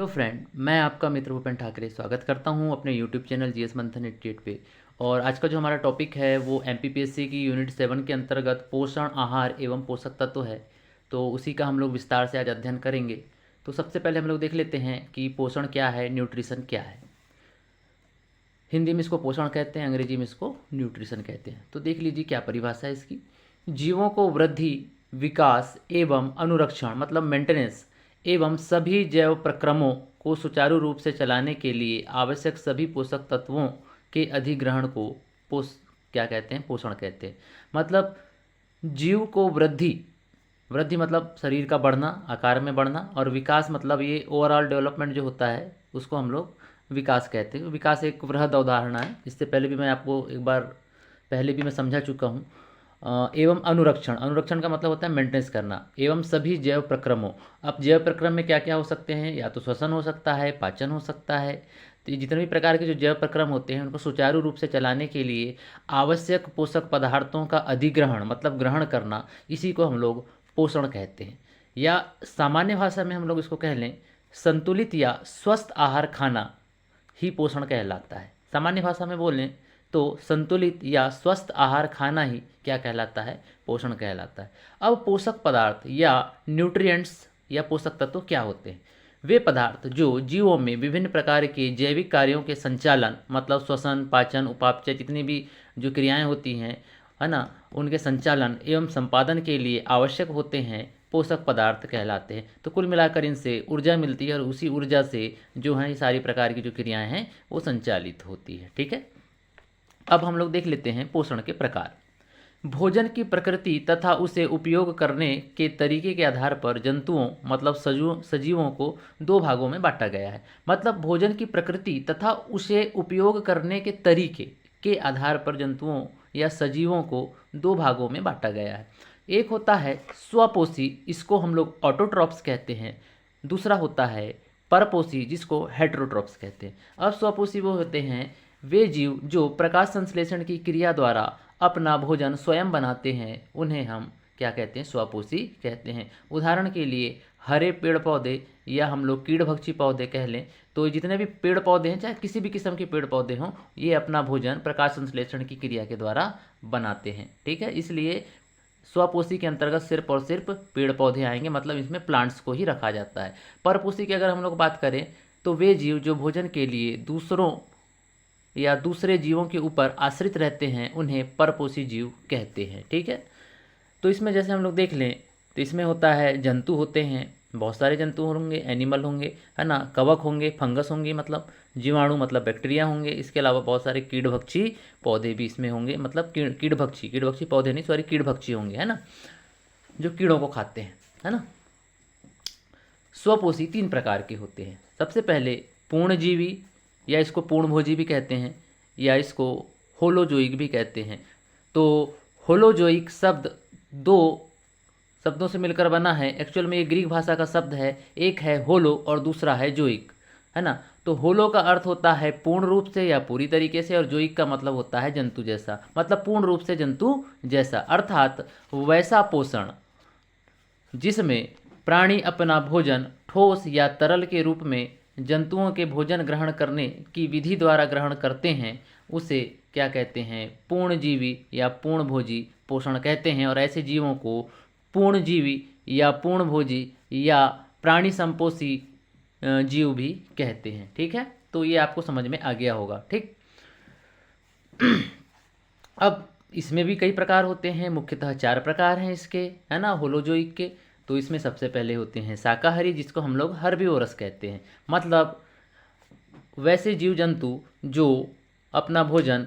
Hello friend, मैं आपका मित्र भूपेन ठाकरे स्वागत करता हूं अपने यूट्यूब चैनल जीएस मंथन 88 पे। और आज का जो हमारा टॉपिक है वो एमपीपीएससी की यूनिट 7 के अंतर्गत पोषण आहार एवं पोषक तत्व है। तो उसी का हम लोग विस्तार से आज अध्ययन करेंगे। तो सबसे पहले हम लोग देख लेते हैं कि पोषण क्या है, न्यूट्रिशन क्या है। हिंदी में इसको पोषण कहते हैं, अंग्रेजी में इसको न्यूट्रिशन कहते हैं। तो देख लीजिए क्या परिभाषा है इसकी। जीवों को वृद्धि, विकास एवं अनुरक्षण मतलब मेंटेनेंस एवं सभी जैव प्रक्रमों को सुचारू रूप से चलाने के लिए आवश्यक सभी पोषक तत्वों के अधिग्रहण को पोष क्या कहते हैं, पोषण कहते हैं। मतलब जीव को वृद्धि, वृद्धि मतलब शरीर का बढ़ना, आकार में बढ़ना, और विकास मतलब ये ओवरऑल डेवलपमेंट जो होता है उसको हम लोग विकास कहते हैं। विकास एक वृहद अवधारणा है, इससे पहले भी मैं आपको एक बार पहले भी मैं समझा चुका हूँ। एवं अनुरक्षण, अनुरक्षण का मतलब होता है मेंटेनेंस करना। एवं सभी जैव प्रक्रमों, अब जैव प्रक्रम में क्या क्या हो सकते हैं, या तो श्वसन हो सकता है, पाचन हो सकता है। तो ये जितने भी प्रकार के जो जैव प्रक्रम होते हैं उनको सुचारू रूप से चलाने के लिए आवश्यक पोषक पदार्थों का अधिग्रहण मतलब ग्रहण करना, इसी को हम लोग पोषण कहते हैं। या सामान्य भाषा में हम लोग इसको कह लें संतुलित या स्वस्थ आहार खाना ही पोषण कहलाता है। सामान्य भाषा में बोलें तो संतुलित या स्वस्थ आहार खाना ही क्या कहलाता है, पोषण कहलाता है। अब पोषक पदार्थ या न्यूट्रिएंट्स या पोषक तत्व क्या होते हैं? वे पदार्थ जो जीवों में विभिन्न प्रकार के जैविक कार्यों के संचालन मतलब श्वसन, पाचन, उपापचय, जितनी भी जो क्रियाएं होती हैं है ना, उनके संचालन एवं संपादन के लिए आवश्यक होते हैं, पोषक पदार्थ कहलाते हैं। तो कुल मिलाकर इनसे ऊर्जा मिलती है और उसी ऊर्जा से जो है ये सारी प्रकार की जो क्रियाएं हैं वो संचालित होती है। ठीक है, अब हम लोग देख लेते हैं पोषण के प्रकार। भोजन की प्रकृति तथा उसे उपयोग करने के तरीके के आधार पर जंतुओं मतलब सजीवों को दो भागों में बांटा गया है। मतलब भोजन की प्रकृति तथा उसे उपयोग करने के तरीके के आधार पर जंतुओं या सजीवों को दो भागों में बांटा गया है। एक होता है स्वपोषी, इसको हम लोग ऑटोट्रॉप्स कहते हैं। दूसरा होता है परपोषी, जिसको हेटेरोट्रॉप्स कहते हैं। अब स्वपोषी वो होते हैं वे जीव जो प्रकाश संश्लेषण की क्रिया द्वारा अपना भोजन स्वयं बनाते हैं, उन्हें हम क्या कहते हैं, स्वपोषी कहते हैं। उदाहरण के लिए हरे पेड़ पौधे या हम लोग कीड़भक्षी पौधे कह लें, तो जितने भी पेड़ पौधे हैं चाहे किसी भी किस्म के पेड़ पौधे हों, ये अपना भोजन प्रकाश संश्लेषण की क्रिया के द्वारा बनाते हैं। ठीक है, इसलिए स्वपोषी के अंतर्गत सिर्फ और सिर्फ पेड़ पौधे आएंगे, मतलब इसमें प्लांट्स को ही रखा जाता है। परपोषी की अगर हम लोग बात करें तो वे जीव जो भोजन के लिए दूसरों या दूसरे जीवों के ऊपर आश्रित रहते हैं, उन्हें परपोषी जीव कहते हैं। ठीक है, तो इसमें जैसे हम लोग देख लें तो इसमें होता है जंतु होते हैं, बहुत सारे जंतु होंगे, एनिमल होंगे है ना, कवक होंगे, फंगस होंगी मतलब जीवाणु मतलब बैक्टीरिया होंगे। इसके अलावा बहुत सारे कीड़भक्षी पौधे भी इसमें होंगे, मतलब कीड़भक्षी कीड़भक्षी पौधे नहीं सॉरी कीड़भक्षी होंगे है ना, जो कीड़ों को खाते हैं है ना। स्वपोषी तीन प्रकार के होते हैं। सबसे पहले पूर्णजीवी या इसको पूर्णभोजी भी कहते हैं, या इसको होलोजोइक भी कहते हैं। तो होलोजोइक शब्द दो शब्दों से मिलकर बना है। एक्चुअल में ये ग्रीक भाषा का शब्द है, एक है होलो और दूसरा है जोइक है ना। तो होलो का अर्थ होता है पूर्ण रूप से या पूरी तरीके से, और जोइक का मतलब होता है जंतु जैसा, मतलब पूर्ण रूप से जंतु जैसा, अर्थात वैसा पोषण जिसमें प्राणी अपना भोजन ठोस या तरल के रूप में जंतुओं के भोजन ग्रहण करने की विधि द्वारा ग्रहण करते हैं, उसे क्या कहते हैं, पूर्णजीवी या पूर्णभोजी पोषण कहते हैं। और ऐसे जीवों को पूर्णजीवी या पूर्णभोजी या प्राणी संपोषी जीव भी कहते हैं। ठीक है, तो ये आपको समझ में आ गया होगा। ठीक, अब इसमें भी कई प्रकार होते हैं, मुख्यतः चार प्रकार हैं इसके है ना, होलोजोइक के। तो इसमें सबसे पहले होते हैं शाकाहारी, जिसको हम लोग हर्बिवोरस कहते हैं। मतलब वैसे जीव जंतु जो अपना भोजन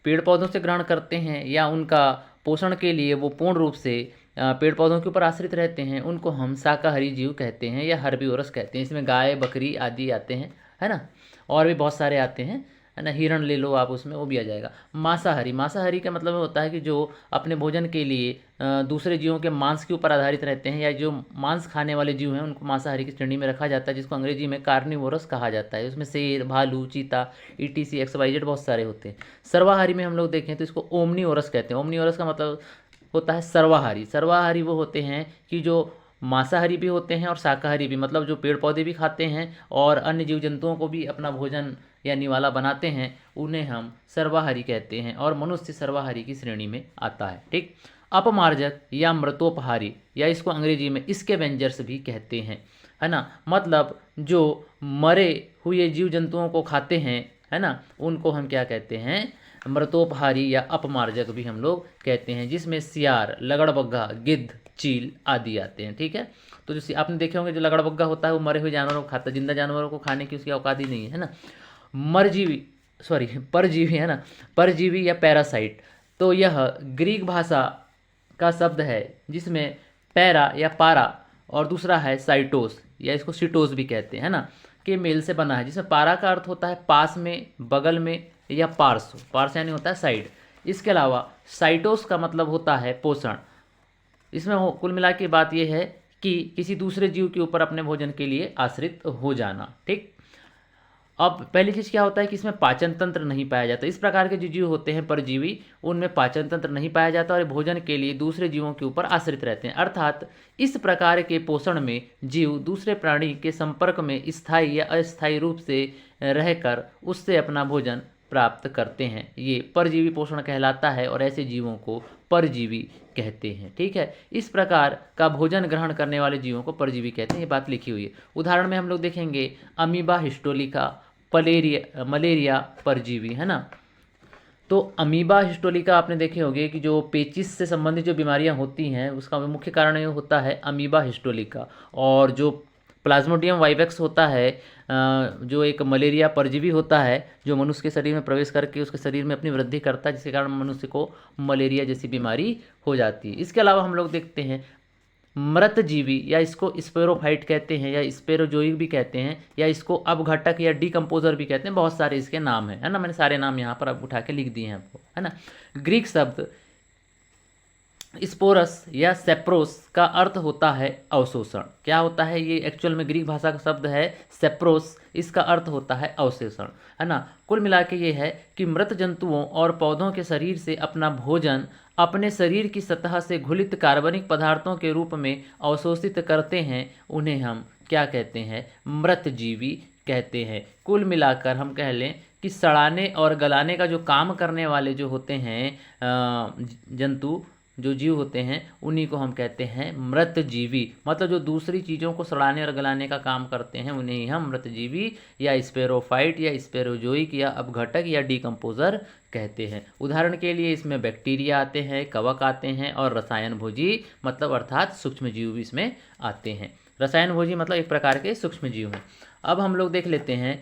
पेड़ पौधों से ग्रहण करते हैं या उनका पोषण के लिए वो पूर्ण रूप से पेड़ पौधों के ऊपर आश्रित रहते हैं, उनको हम शाकाहारी जीव कहते हैं या हर्बिवोरस कहते हैं। इसमें गाय, बकरी आदि आते हैं है ना, और भी बहुत सारे आते हैं है ना, हिरण ले लो आप, उसमें वो भी आ जाएगा। मांसाहारी, मांसाहारी का मतलब होता है कि जो अपने भोजन के लिए दूसरे जीवों के मांस के ऊपर आधारित रहते हैं, या जो मांस खाने वाले जीव हैं उनको मांसाहारी की श्रेणी में रखा जाता है, जिसको अंग्रेजी में कार्निवोरस कहा जाता है। उसमें शेर, भालू, चीता, ईटीसी, एक्सवाइजेड बहुत सारे होते हैं। सर्वाहारी में हम लोग देखें तो इसको ओमनीवोरस कहते हैं। ओमनीवोरस का मतलब होता है सर्वाहारी। सर्वाहारी वो होते हैं कि जो मांसाहारी भी होते हैं और शाकाहारी भी, मतलब जो पेड़ पौधे भी खाते हैं और अन्य जीव जंतुओं को भी अपना भोजन या निवाला बनाते हैं, उन्हें हम सर्वाहारी कहते हैं और मनुष्य सर्वाहारी की श्रेणी में आता है। ठीक। अपमार्जक या मृतोपहारी, या इसको अंग्रेजी में स्कैवेंजर्स भी कहते हैं, है ना, मतलब जो मरे हुए जीव जंतुओं को खाते हैं, है ना, उनको हम क्या कहते हैं, मृतोपहारी या अपमार्जक भी हम लोग कहते हैं, जिसमें सियार, लगड़बग्घा, गिद्ध, चील आदि आते हैं। ठीक है। तो जैसे आपने देखे होंगे जो लगड़बग्घा होता है वो मरे हुए जानवरों को खाता है, जिंदा जानवरों को खाने की उसकी औकात ही नहीं है ना। मरजीवी, सॉरी परजीवी, है ना, परजीवी या पैरासाइट, तो यह ग्रीक भाषा का शब्द है जिसमें पैरा या पारा और दूसरा है साइटोस या इसको सिटोस भी कहते हैं, ना, के मेल से बना है, जिसमें पारा का अर्थ होता है पास में, बगल में, या पार्श्व, पार्श्व यानी होता है साइड। इसके अलावा साइटोस का मतलब होता है पोषण। इसमें कुल मिला के बात यह है कि किसी दूसरे जीव के ऊपर अपने भोजन के लिए आश्रित हो जाना। ठीक। अब पहली चीज़ क्या होता है कि इसमें पाचन तंत्र नहीं पाया जाता। इस प्रकार के जो जीव होते हैं परजीवी, उनमें पाचन तंत्र नहीं पाया जाता और ये भोजन के लिए दूसरे जीवों के ऊपर आश्रित रहते हैं। अर्थात इस प्रकार के पोषण में जीव दूसरे प्राणी के संपर्क में स्थायी या अस्थायी रूप से रहकर उससे अपना भोजन प्राप्त करते हैं। ये परजीवी पोषण कहलाता है और ऐसे जीवों को परजीवी कहते हैं। ठीक है। इस प्रकार का भोजन ग्रहण करने वाले जीवों को परजीवी कहते हैं, ये बात लिखी हुई है। उदाहरण में हम लोग देखेंगे अमीबा हिस्टोलिका, मलेरिया परजीवी, है ना। तो अमीबा हिस्टोलिका आपने देखे होंगे कि जो पेचिस से संबंधित जो बीमारियां होती हैं उसका मुख्य कारण ये होता है अमीबा हिस्टोलिका। और जो प्लाज्मोडियम वाइवेक्स होता है, जो एक मलेरिया परजीवी होता है जो मनुष्य के शरीर में प्रवेश करके उसके शरीर में अपनी वृद्धि करता है, जिसके कारण मनुष्य को मलेरिया जैसी बीमारी हो जाती है। इसके अलावा हम लोग देखते हैं मृतजीवी, या इसको स्पेरोफाइट कहते हैं या स्पेरोजोइक भी कहते हैं, या इसको अपघटक या डिकम्पोजर भी कहते हैं। बहुत सारे इसके नाम हैं, है ना, मैंने सारे नाम यहाँ पर अब उठा के लिख दिए हैं आपको, है ना। ग्रीक शब्द स्पोरस या सेप्रोस का अर्थ होता है अवशोषण। क्या होता है ये, एक्चुअल में ग्रीक भाषा का शब्द है सेप्रोस, इसका अर्थ होता है अवशोषण, है ना। कुल मिला के ये है कि मृत जंतुओं और पौधों के शरीर से अपना भोजन अपने शरीर की सतह से घुलित कार्बनिक पदार्थों के रूप में अवशोषित करते हैं, उन्हें हम क्या कहते हैं, मृतजीवी कहते हैं। कुल मिलाकर हम कह लें कि सड़ाने और गलाने का जो काम करने वाले जो होते हैं जंतु, जो जीव होते हैं, उन्हीं को हम कहते हैं मृतजीवी। मतलब जो दूसरी चीज़ों को सड़ाने और गलाने का काम करते हैं उन्हें ही हम मृतजीवी या स्पेरोफाइट या स्पेरोजोइक या अपघटक या डिकम्पोजर कहते हैं। उदाहरण के लिए इसमें बैक्टीरिया आते हैं, कवक आते हैं और रसायन भोजी मतलब अर्थात सूक्ष्म जीव भी इसमें आते हैं। रसायन भोजी मतलब एक प्रकार के सूक्ष्म जीव हैं। अब हम लोग देख लेते हैं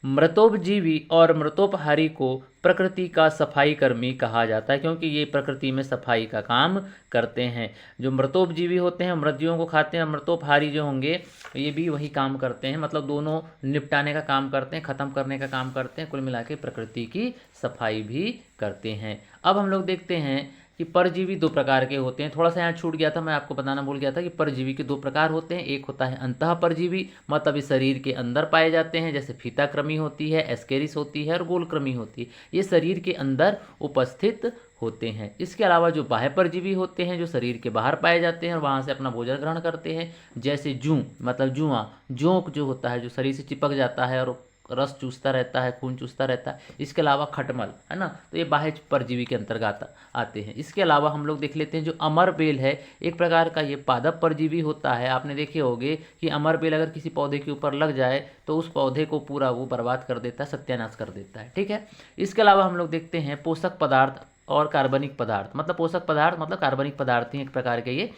मृतोपजीवी और मृतोपहारी को प्रकृति का सफाई कर्मी कहा जाता है, क्योंकि ये प्रकृति में सफाई का काम करते हैं। जो मृतोपजीवी होते हैं मृत जीवों को खाते हैं, मृतोपहारी जो होंगे ये भी वही काम करते हैं, मतलब दोनों निपटाने का काम करते हैं, ख़त्म करने का काम करते हैं, कुल मिला के प्रकृति की सफाई भी करते हैं। अब हम लोग देखते हैं कि परजीवी दो प्रकार के होते हैं। थोड़ा सा यहाँ छूट गया था, मैं आपको बताना भूल गया था कि परजीवी के दो प्रकार होते हैं। एक होता है अंतः परजीवी, मतलब इस शरीर के अंदर पाए जाते हैं, जैसे फीताकृमि होती है, एस्केरिस होती है और गोलकृमि होती है, ये शरीर के अंदर उपस्थित होते हैं। इसके अलावा जो बाह्य परजीवी होते हैं जो शरीर के बाहर पाए जाते हैं और वहाँ से अपना भोजन ग्रहण करते हैं, जैसे जूं मतलब जुआ, जोंक जो होता है जो शरीर से चिपक जाता है और रस चूसता रहता है, खून चूसता रहता है। इसके अलावा खटमल, है ना, तो ये बाह्य परजीवी के अंतर्गत आते हैं। इसके अलावा हम लोग देख लेते हैं जो अमरबेल है, एक प्रकार का ये पादप परजीवी होता है। आपने देखे होंगे कि अमरबेल अगर किसी पौधे के ऊपर लग जाए तो उस पौधे को पूरा वो बर्बाद कर देता है, सत्यानाश कर देता है। ठीक है। इसके अलावा हम लोग देखते हैं पोषक पदार्थ और कार्बनिक पदार्थ, मतलब पोषक पदार्थ मतलब कार्बनिक पदार्थ ही एक प्रकार के ये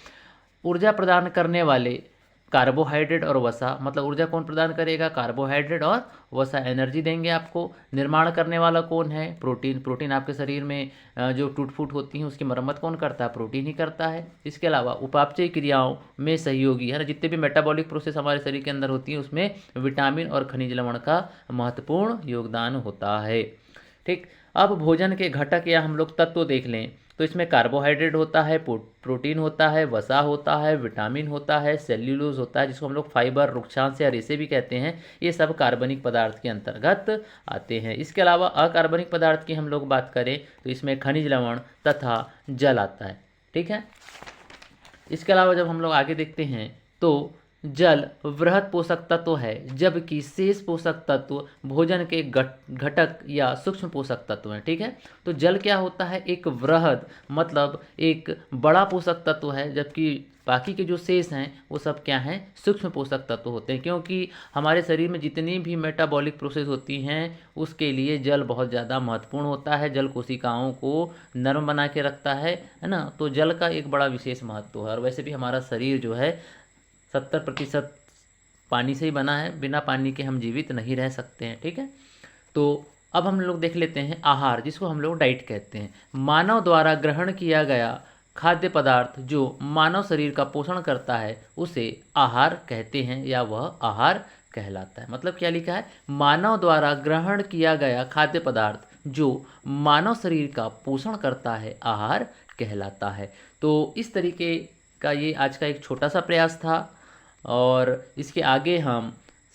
ऊर्जा प्रदान करने वाले कार्बोहाइड्रेट और वसा, मतलब ऊर्जा कौन प्रदान करेगा, कार्बोहाइड्रेट और वसा एनर्जी देंगे आपको। निर्माण करने वाला कौन है, प्रोटीन। प्रोटीन आपके शरीर में जो टूट फूट होती हैं उसकी मरम्मत कौन करता है, प्रोटीन ही करता है। इसके अलावा उपापचय क्रियाओं में सहयोगी, है ना, जितने भी मेटाबॉलिक प्रोसेस हमारे शरीर के अंदर होती हैं उसमें विटामिन और खनिज लवण का महत्वपूर्ण योगदान होता है। ठीक। अब भोजन के घटक या हम लोग तत्व देख लें तो इसमें कार्बोहाइड्रेट होता है, प्रोटीन होता है, वसा होता है, विटामिन होता है, सेल्यूलोज होता है जिसको हम लोग फाइबर, रुक्षांश या रेशे भी कहते हैं। ये सब कार्बनिक पदार्थ के अंतर्गत आते हैं। इसके अलावा अकार्बनिक पदार्थ की हम लोग बात करें तो इसमें खनिज लवण तथा जल आता है। ठीक है। इसके अलावा जब हम लोग आगे देखते हैं तो जल वृहद पोषक तत्व है, जबकि शेष पोषक तत्व भोजन के घटक या सूक्ष्म पोषक तत्व हैं। ठीक है, तो जल क्या होता है, एक वृहद मतलब एक बड़ा पोषक तत्व है, जबकि बाकी के जो शेष हैं वो सब क्या हैं, सूक्ष्म पोषक तत्व होते हैं। क्योंकि हमारे शरीर में जितनी भी मेटाबॉलिक प्रोसेस होती हैं उसके लिए जल बहुत ज़्यादा महत्वपूर्ण होता है। जल कोशिकाओं को नरम बना के रखता है ना, तो जल का एक बड़ा विशेष महत्व है। और वैसे भी हमारा शरीर जो है 70% पानी से ही बना है, बिना पानी के हम जीवित नहीं रह सकते हैं। ठीक है, तो अब हम लोग देख लेते हैं आहार, जिसको हम लोग डाइट कहते हैं। मानव द्वारा ग्रहण किया गया खाद्य पदार्थ जो मानव शरीर का पोषण करता है उसे आहार कहते हैं, या वह आहार कहलाता है। मतलब क्या लिखा है, मानव द्वारा ग्रहण किया गया खाद्य पदार्थ जो मानव शरीर का पोषण करता है आहार कहलाता है। तो इस तरीके का ये आज का एक छोटा सा प्रयास था, और इसके आगे हम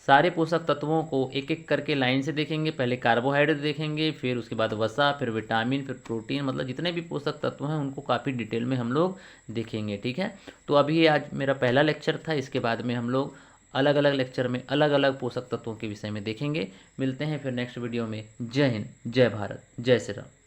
सारे पोषक तत्वों को एक एक करके लाइन से देखेंगे। पहले कार्बोहाइड्रेट देखेंगे, फिर उसके बाद वसा, फिर विटामिन, फिर प्रोटीन, मतलब जितने भी पोषक तत्व हैं उनको काफ़ी डिटेल में हम लोग देखेंगे। ठीक है, तो अभी ये आज मेरा पहला लेक्चर था, इसके बाद में हम लोग अलग अलग लेक्चर में अलग अलग पोषक तत्वों के विषय में देखेंगे। मिलते हैं फिर नेक्स्ट वीडियो में। जय हिंद, जय भारत, जय श्री राम।